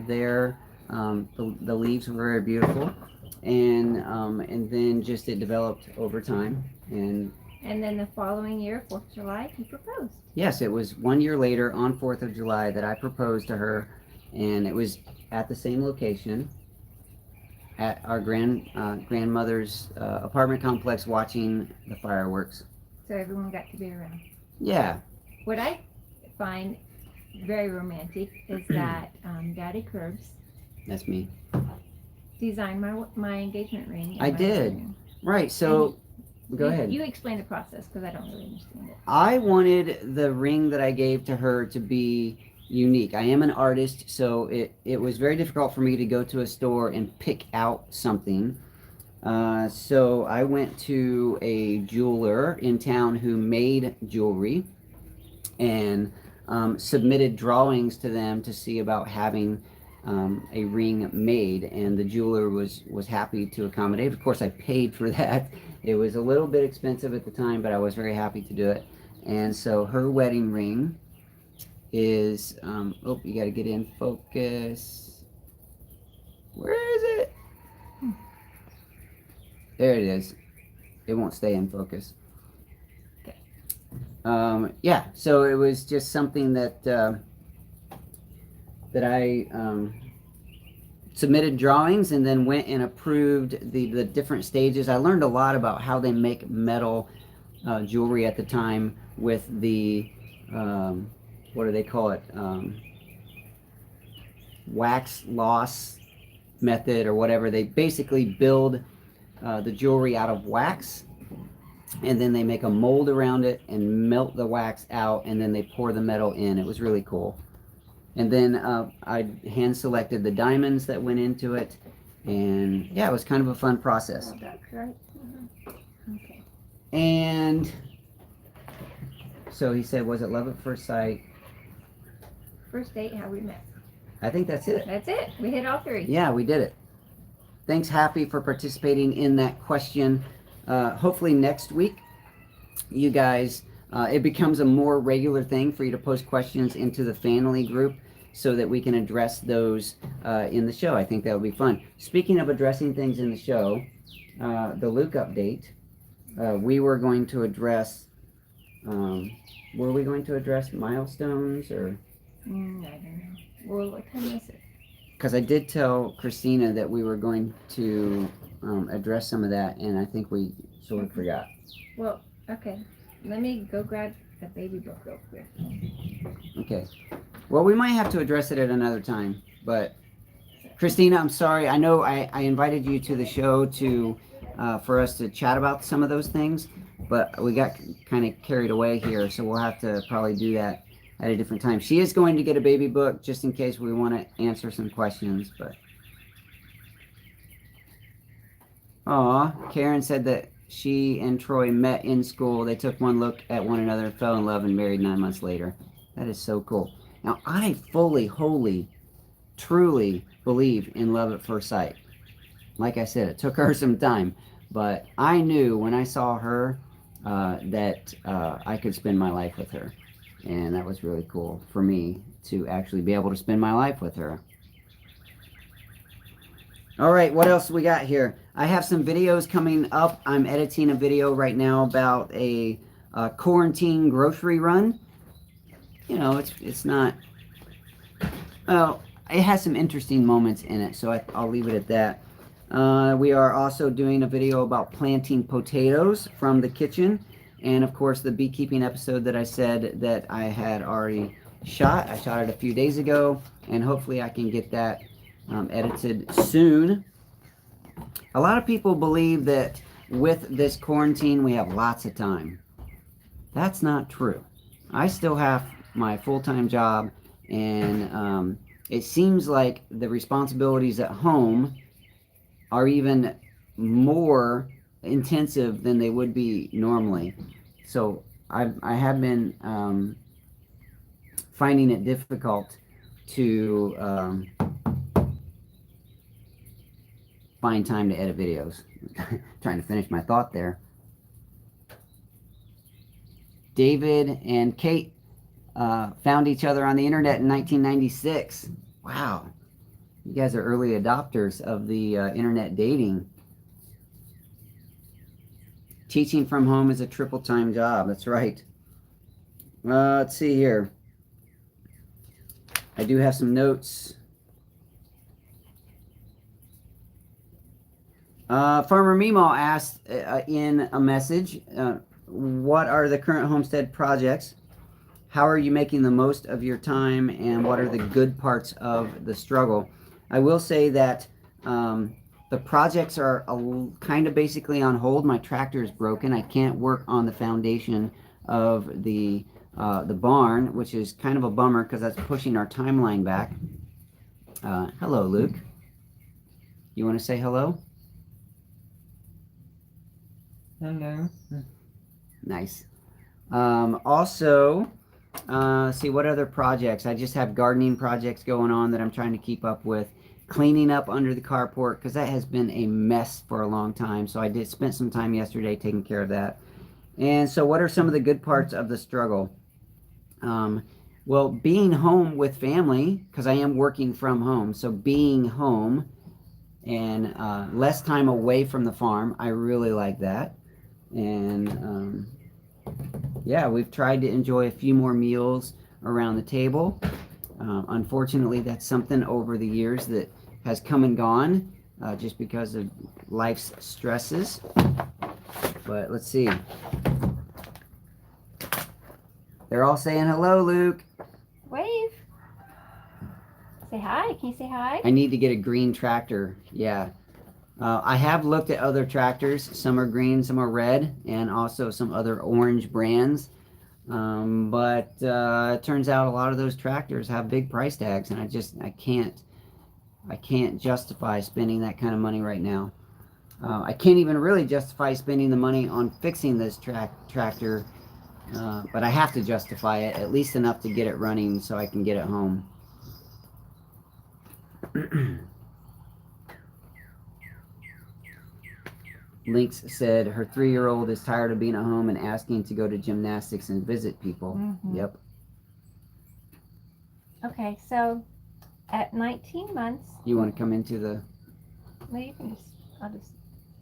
there. The leaves were very beautiful, and then just it developed over time. And then the following year, 4th of July, he proposed. yes, it was 1 year later on 4th of July that I proposed to her, and it was at the same location at our grandmother's apartment complex, watching the fireworks. So everyone got to be around. Yeah. What I find very romantic is that Daddykirbs That's me. designed my engagement ring. I did. Right. So go ahead. You explain the process, because I don't really understand it. I wanted the ring that I gave to her to be unique. I am an artist, so it was very difficult for me to go to a store and pick out something. So I went to a jeweler in town who made jewelry, and submitted drawings to them to see about having a ring made, and the jeweler was happy to accommodate. Of course, I paid for that. It was a little bit expensive at the time, but I was very happy to do it. And so her wedding ring is oh, you got to get in focus. Where is it? There it is. It won't stay in focus. Yeah, so it was just something that that I submitted drawings, and then went and approved the different stages. I learned a lot about how they make metal jewelry at the time with the what do they call it, wax loss method or whatever. They basically build the jewelry out of wax, and then they make a mold around it and melt the wax out, and then they pour the metal in. It was really cool. And then I hand selected the diamonds that went into it, and yeah, it was kind of a fun process. Oh, that's right. Mm-hmm. Okay. And so he said, was it love at first sight? First date, how we met. I think that's it. That's it. We hit all 3. Yeah, we did it. Thanks, Happy, for participating in that question. Hopefully next week, you guys, it becomes a more regular thing for you to post questions into the Fanily group so that we can address those in the show. I think that would be fun. Speaking of addressing things in the show, the Luke update, we were going to address, were we going to address milestones or? I don't know. Well, what time is it? Because I did tell Christina that we were going to address some of that, and I think we sort of forgot. Well, okay. Let me go grab the baby book real quick. Okay. Well, we might have to address it at another time, but Christina, I'm sorry. I know I invited you to the show to for us to chat about some of those things, but we got kind of carried away here, so we'll have to probably do that at a different time. She is going to get a baby book just in case we want to answer some questions, but aw, Karen said that she and Troy met in school. They took one look at one another, fell in love, and married 9 months later. That is so cool. Now, I fully, wholly, truly believe in love at first sight. Like I said, it took her some time, but I knew when I saw her that I could spend my life with her. And that was really cool for me to actually be able to spend my life with her. All right, what else we got here? I have some videos coming up. I'm editing a video right now about a quarantine grocery run. You know, it's not, well, it has some interesting moments in it, so I'll leave it at that. We are also doing a video about planting potatoes from the kitchen. And of course, the beekeeping episode that I said that I had already shot. I shot it a few days ago, and hopefully I can get that edited soon. A lot of people believe that with this quarantine, we have lots of time. That's not true. I still have my full-time job, and it seems like the responsibilities at home are even more intensive than they would be normally. So I have been finding it difficult to find time to edit videos. Trying to finish my thought there. David and Kate found each other on the internet in 1996. Wow. You guys are early adopters of the internet dating. Teaching from home is a triple-time job. That's right. Let's see here. I do have some notes. Farmer Meemaw asked in a message, what are the current homestead projects? How are you making the most of your time, and what are the good parts of the struggle? I will say that the projects are kind of basically on hold. My tractor is broken. I can't work on the foundation of the barn, which is kind of a bummer because that's pushing our timeline back. Hello, Luke. You want to say hello? Hello. Nice. Also, see what other projects. I just have gardening projects going on that I'm trying to keep up with. Cleaning up under the carport because that has been a mess for a long time. So I spent some time yesterday taking care of that. And so what are some of the good parts of the struggle? Well, being home with family, because I am working from home. So being home and less time away from the farm, I really like that. And yeah, we've tried to enjoy a few more meals around the table. Unfortunately, that's something over the years that has come and gone just because of life's stresses. But let's see. They're all saying hello, Luke. Wave. Say hi. Can you say hi? I need to get a green tractor. Yeah. I have looked at other tractors. Some are green, some are red, and also some other orange brands. But it turns out a lot of those tractors have big price tags, and I can't justify spending that kind of money right now. I can't even really justify spending the money on fixing this tractor, but I have to justify it, at least enough to get it running so I can get it home. Lynx said her 3-year-old is tired of being at home and asking to go to gymnastics and visit people. Mm-hmm. Yep. Okay, so at 19 months. You want to come into the... Well, you can just, I'll just.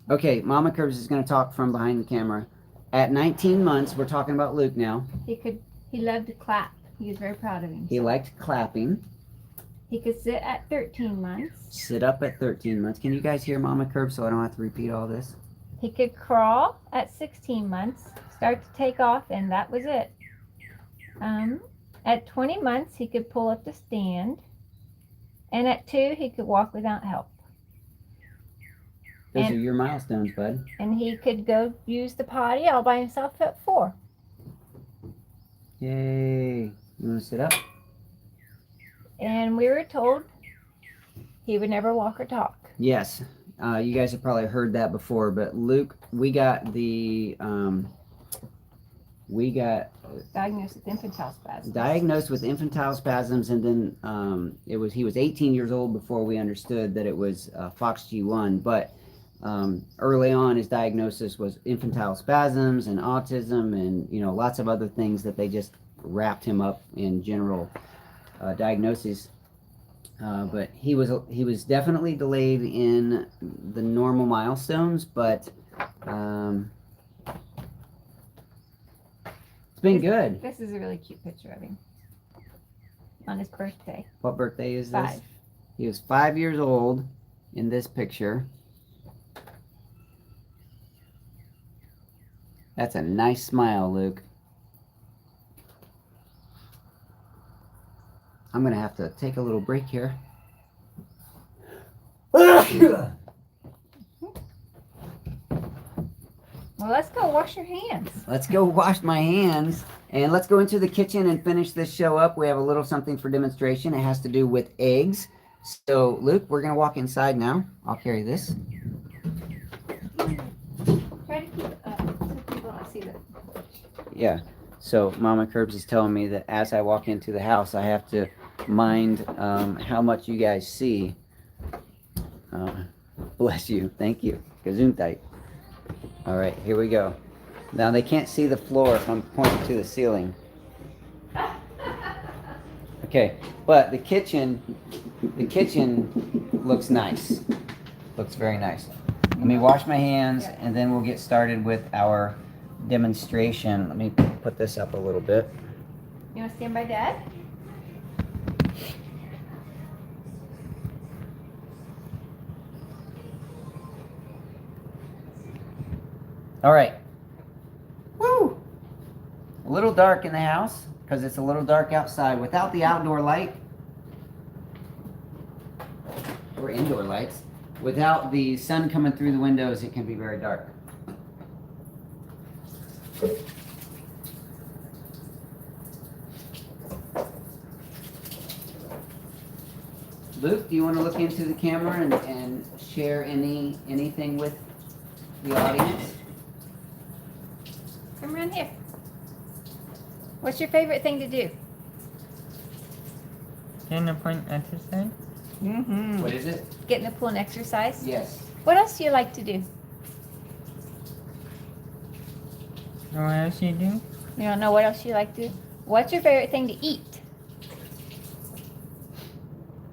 Okay, Mama Curbs is going to talk from behind the camera. At 19 months, we're talking about Luke now. He loved to clap. He was very proud of himself. He liked clapping. He could sit at 13 months. Sit up at 13 months. Can you guys hear Mama Curbs so I don't have to repeat all this? He could crawl at 16 months, start to take off, and that was it. At 20 months, he could pull up the stand. And at 2, he could walk without help. Those are your milestones, bud. And he could go use the potty all by himself at 4. Yay. You want to sit up? And we were told he would never walk or talk. Yes. You guys have probably heard that before, but Luke, we got Diagnosed with infantile spasms. Diagnosed with infantile spasms, and then he was 18 years old before we understood that it was FOXG1. But early on, his diagnosis was infantile spasms and autism, and lots of other things that they just wrapped him up in general diagnoses. But he was definitely delayed in the normal milestones, but it's been good. This is a really cute picture of him on his birthday. What birthday is this? 5. He was 5 years old in this picture. That's a nice smile, Luke. I'm going to have to take a little break here. Well, let's go wash your hands. Let's go wash my hands. And let's go into the kitchen and finish this show up. We have a little something for demonstration. It has to do with eggs. So, Luke, we're going to walk inside now. I'll carry this. Try to keep it up so people don't see that. Yeah. So, Mama Curbs is telling me that as I walk into the house, I have to mind how much you guys see. Bless you. Thank you. Gesundheit. All right, here we go. Now, they can't see the floor if I'm pointing to the ceiling. Okay, but the kitchen the kitchen looks nice. Looks very nice. Let me wash my hands and then we'll get started with our demonstration. Let me put this up a little bit. You want to stand by Dad? All right. Woo! A little dark in the house because it's a little dark outside. Without the outdoor light, or indoor lights, without the sun coming through the windows, it can be very dark. Luke, do you want to look into the camera and share anything with the audience? Come around here. What's your favorite thing to do? Can I point exercise? Mm-hmm. What is it? Get in the pool and exercise? Yes. What else do you like to do? What else you do? You don't know what else you like to do? What's your favorite thing to eat?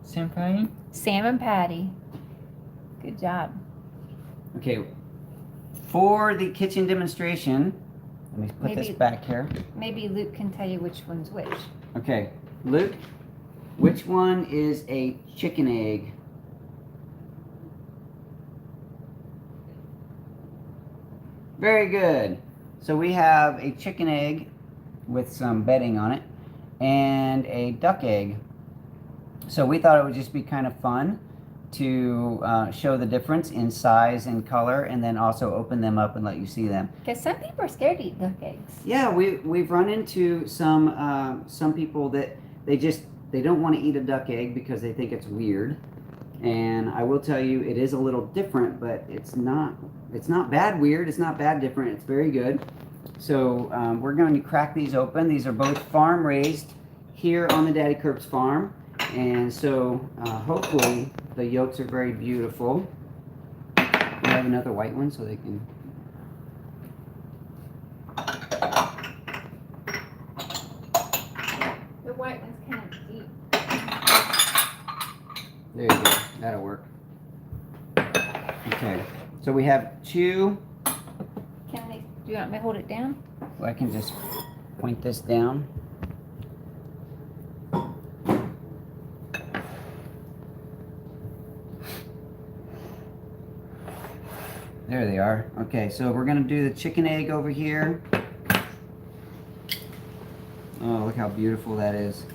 Senpai? Salmon patty. Good job. Okay. For the kitchen demonstration, let me put this Maybe- back here. Maybe Luke can tell you which one's which. Okay, Luke, which one is a chicken egg? Very good. So we have a chicken egg with some bedding on it and a duck egg. So we thought it would just be kind of fun to show the difference in size and color, and then also open them up and let you see them. Because some people are scared to eat duck eggs. Yeah, we've run into some people that they don't want to eat a duck egg because they think it's weird. And I will tell you, it is a little different, but it's not bad weird. It's not bad different. It's very good. So we're going to crack these open. These are both farm raised here on the Daddykirbs farm, and so hopefully the yolks are very beautiful. We have another white one so they can. The white one's kind of deep. There you go. That'll work. Okay. So we have two. Do you want me to hold it down? Well, I can just point this down. There they are. Okay, so we're gonna do the chicken egg over here. Oh, look how beautiful that is.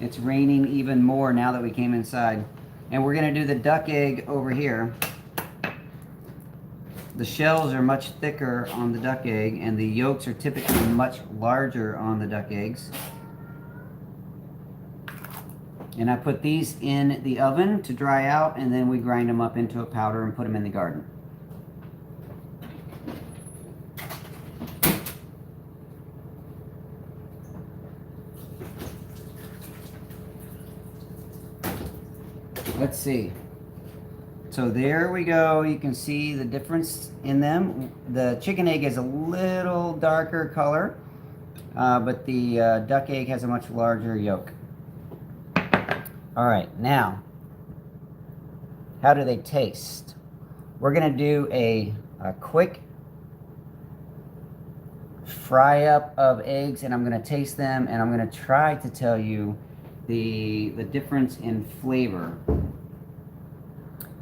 It's raining even more now that we came inside. And we're gonna do the duck egg over here. The shells are much thicker on the duck egg, and the yolks are typically much larger on the duck eggs. And I put these in the oven to dry out, and then we grind them up into a powder and put them in the garden. Let's see. So there we go. You can see the difference in them. The chicken egg is a little darker color, but the duck egg has a much larger yolk. All right, now, how do they taste? We're gonna do a quick fry up of eggs, and I'm gonna taste them, and I'm gonna try to tell you the difference in flavor.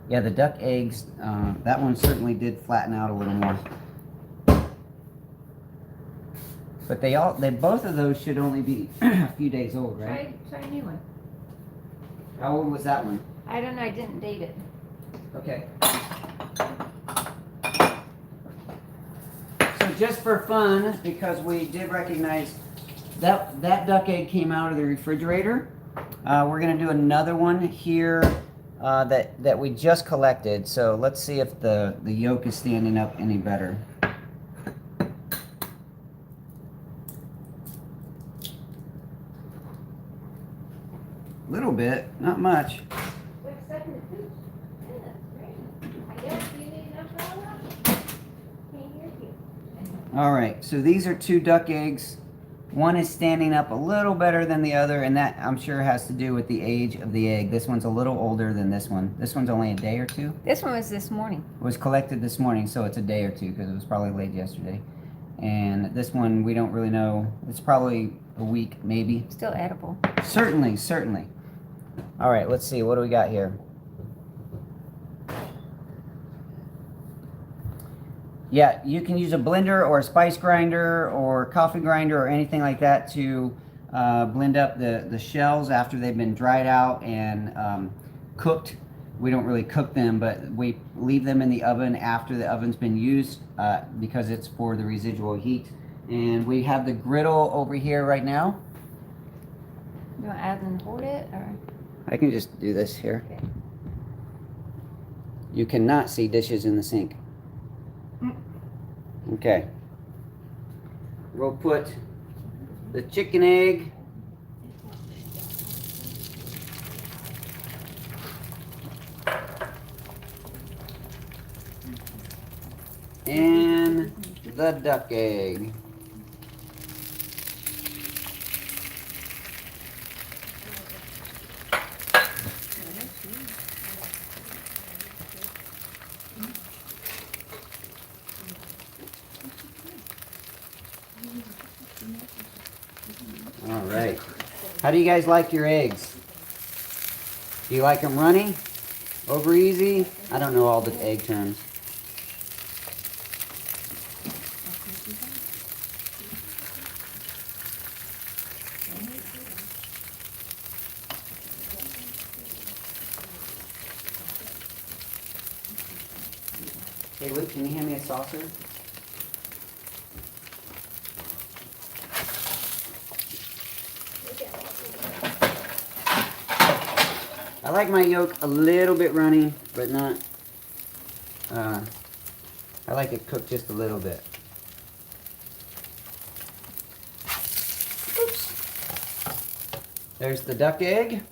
Yeah, the duck eggs, that one certainly did flatten out a little more. But both of those should only be a few days old, right? Try a new one. How old was that one? I don't know. I didn't date it. Okay. So just for fun, because we did recognize that duck egg came out of the refrigerator, we're gonna do another one here that we just collected. So let's see if the yolk is standing up any better. A little bit, not much. All right, so these are two duck eggs One is standing up a little better than the other, and that I'm sure has to do with the age of the egg. This one's a little older than this one. This one's only a day or two. This one was this morning. It was collected this morning, so it's a day or two because it was probably laid yesterday. And this one, we don't really know. It's probably a week, maybe. Still edible. Certainly, certainly. All right, let's see. What do we got here? Yeah, you can use a blender or a spice grinder or coffee grinder or anything like that to blend up the shells after they've been dried out and cooked. We don't really cook them, but we leave them in the oven after the oven's been used because it's for the residual heat. And we have the griddle over here right now. You want to add and hold it, or? I can just do this here. Okay. You cannot see dishes in the sink. Okay. We'll put the chicken egg. And the duck egg. All right. How do you guys like your eggs? Do you like them runny? Over easy? I don't know all the egg terms. Hey Luke, can you hand me a saucer? I like my yolk a little bit runny, but not, I like it cooked just a little bit. Oops. There's the duck egg.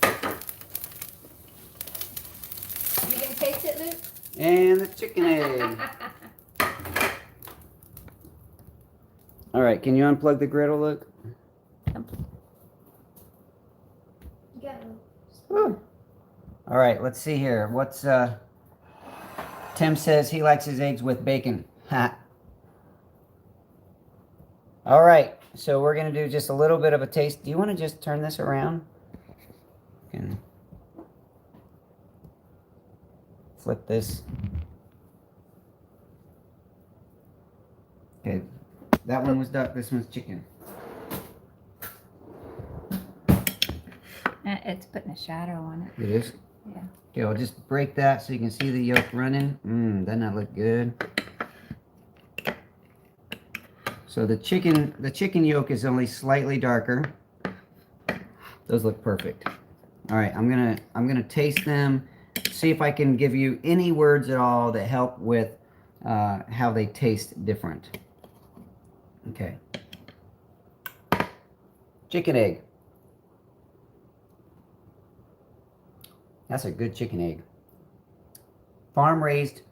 You gonna taste it, Luke? And the chicken egg. All right, can you unplug the griddle, Luke? Woo. All right, let's see here. What's Tim says he likes his eggs with bacon. Ha. All right, so we're gonna do just a little bit of a taste. Do you want to just turn this around? Can flip this. Okay, that one was duck. This one's chicken. It's putting a shadow on it. It is? Yeah. Okay, I'll just break that so you can see the yolk running. Doesn't that look good? So the chicken yolk is only slightly darker. Those look perfect. All right, I'm gonna taste them, see if I can give you any words at all that help with how they taste different. Okay. Chicken egg. That's a good chicken egg. Farm raised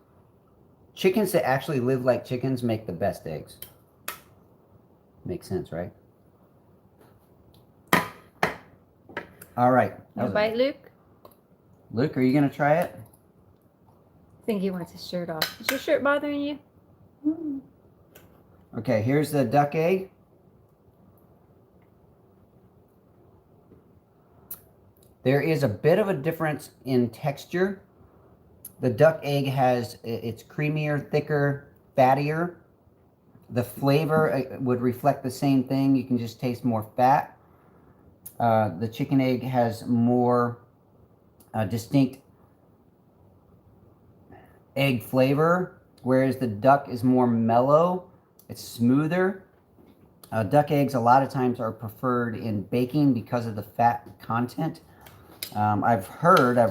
chickens that actually live like chickens make the best eggs. Makes sense, right? All right. Want to bite, Luke? Luke, are you gonna try it? I think he wants his shirt off. Is your shirt bothering you? Okay, here's the duck egg. There is a bit of a difference in texture. The duck egg it's creamier, thicker, fattier. The flavor would reflect the same thing. You can just taste more fat. The chicken egg has more distinct egg flavor, whereas the duck is more mellow. It's smoother. Duck eggs a lot of times are preferred in baking because of the fat content. I've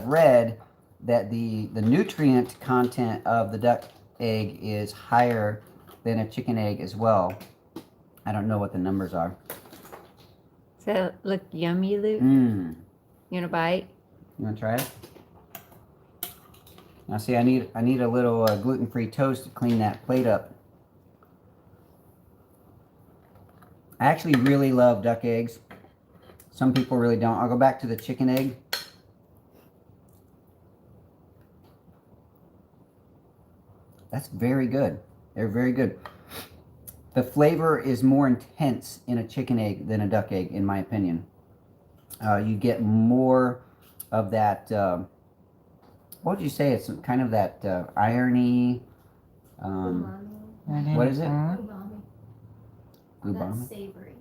read that the nutrient content of the duck egg is higher than a chicken egg as well. I don't know what the numbers are. Does that look yummy, Luke? You want to bite? want to try it? Now see, I need a little gluten-free toast to clean that plate up. I actually really love duck eggs. Some people really don't. I'll go back to the chicken egg. That's very good. They're very good. The flavor is more intense in a chicken egg than a duck egg, in my opinion. You get more of that, what would you say? It's kind of that irony. What is it? Umami. That's Umami? savory.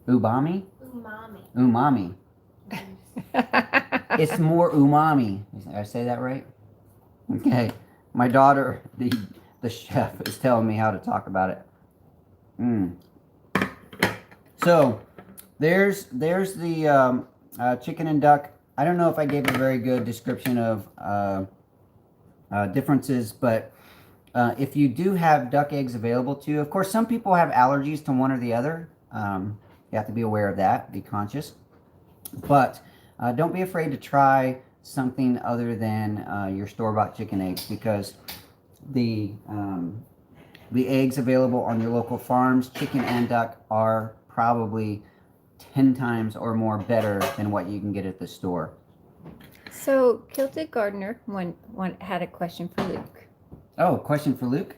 Umami? Umami. Umami. It's more umami. Did I say that right? Okay. My daughter, the chef, is telling me how to talk about it. So, there's the chicken and duck. I don't know if I gave a very good description of differences, but if you do have duck eggs available to you, of course, some people have allergies to one or the other. You have to be aware of that, be conscious. But don't be afraid to try something other than your store-bought chicken eggs, because the eggs available on your local farms, chicken and duck, are probably 10 times or more better than what you can get at the store. So, Kilted Gardener had a question for Luke. Oh, question for Luke?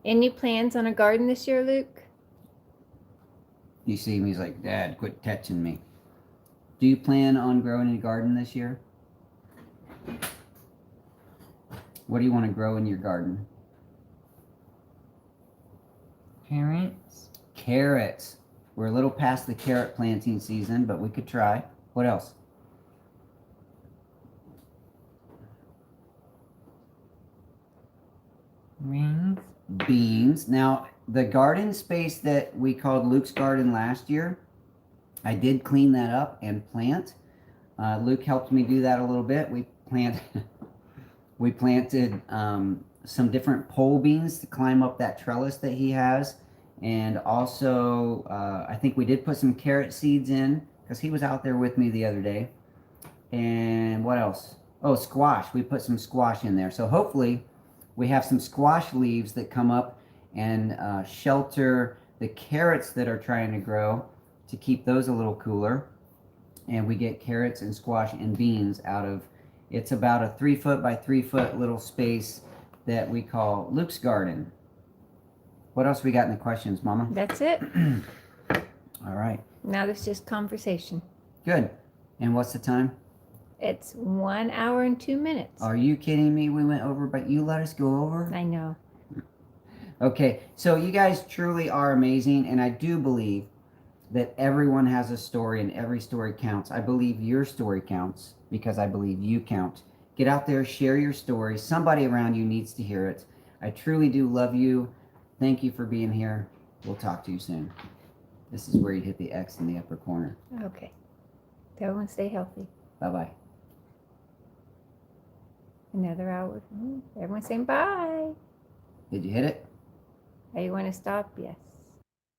Any plans on a garden this year, Luke? You see him, he's like, Dad, quit touching me. Do you plan on growing a garden this year? What do you want to grow in your garden? Carrots. Carrots. We're a little past the carrot planting season, but we could try. What else? Beans. Beans. Now, the garden space that we called Luke's garden last year, I did clean that up and plant. Luke helped me do that a little bit. We planted some different pole beans to climb up that trellis that he has. And also, I think we did put some carrot seeds in, because he was out there with me the other day. And what else? Oh, squash. We put some squash in there. So hopefully we have some squash leaves that come up and shelter the carrots that are trying to grow, to keep those a little cooler. And we get carrots and squash and beans out of, it's about a 3 foot by 3 foot little space that we call Luke's garden. What else we got in the questions, Mama? That's it. All right. Now it's just conversation. Good. And what's the time? It's 1 hour and 2 minutes. Are you kidding me? We went over, but you let us go over? I know. Okay. So you guys truly are amazing. And I do believe that everyone has a story and every story counts. I believe your story counts because I believe you count. Get out there, share your story. Somebody around you needs to hear it. I truly do love you. Thank you for being here. We'll talk to you soon. This is where you hit the X in the upper corner. Okay. Everyone stay healthy. Bye-bye. Another hour. Everyone saying bye. Did you hit it? Are you want to stop? Yes.